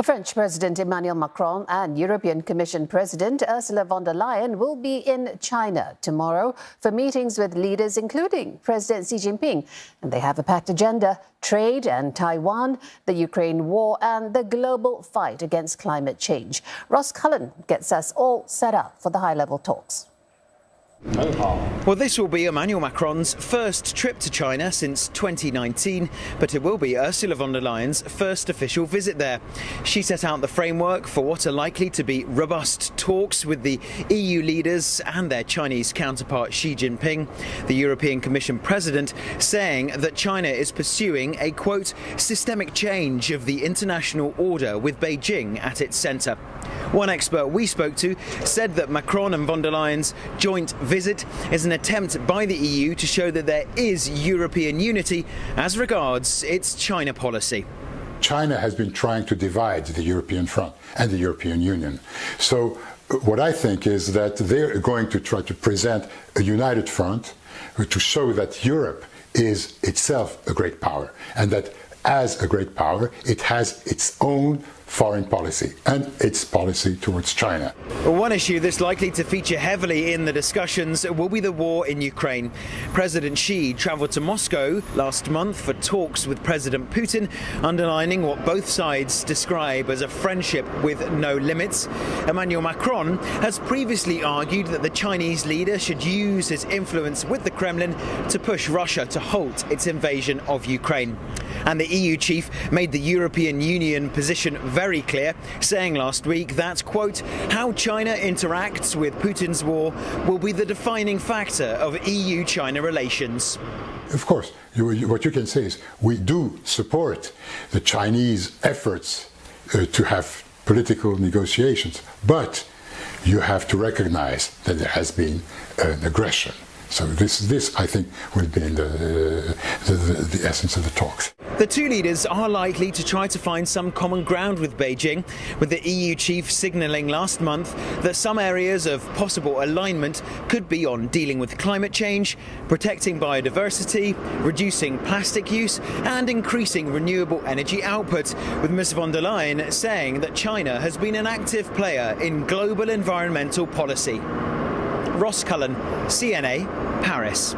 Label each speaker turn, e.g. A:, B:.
A: French President Emmanuel Macron and European Commission President Ursula von der Leyen will be in China tomorrow for meetings with leaders including President Xi Jinping. And they have a packed agenda: trade and Taiwan, the Ukraine war and the global fight against climate change. Ross Cullen gets us all set up for the high-level talks.
B: Well, this will be Emmanuel Macron's first trip to China since 2019, but it will be Ursula von der Leyen's first official visit there. She set out the framework for what are likely to be robust talks with the EU leaders and their Chinese counterpart Xi Jinping, the European Commission President, saying that China is pursuing a, quote, systemic change of the international order with Beijing at its centre. One expert we spoke to said that Macron and von der Leyen's joint visit is an attempt by the EU to show that there is European unity as regards its China policy.
C: China has been trying to divide the European front and the European Union. So what I think is that they're going to try to present a united front to show that Europe is itself a great power, and that as a great power, it has its own foreign policy and its policy towards China.
B: One issue that's likely to feature heavily in the discussions will be the war in Ukraine. President Xi travelled to Moscow last month for talks with President Putin, underlining what both sides describe as a friendship with no limits. Emmanuel Macron has previously argued that the Chinese leader should use his influence with the Kremlin to push Russia to halt its invasion of Ukraine. And the EU chief made the European Union position very clear, saying last week that, quote, how China interacts with Putin's war will be the defining factor of EU-China relations.
C: Of course, what you can say is we do support the Chinese efforts to have political negotiations, but you have to recognize that there has been an aggression. So this I think will be in the essence of the talks.
B: The two leaders are likely to try to find some common ground with Beijing, with the EU chief signalling last month that some areas of possible alignment could be on dealing with climate change, protecting biodiversity, reducing plastic use and increasing renewable energy output, with Ms von der Leyen saying that China has been an active player in global environmental policy. Ross Cullen, CNA, Paris.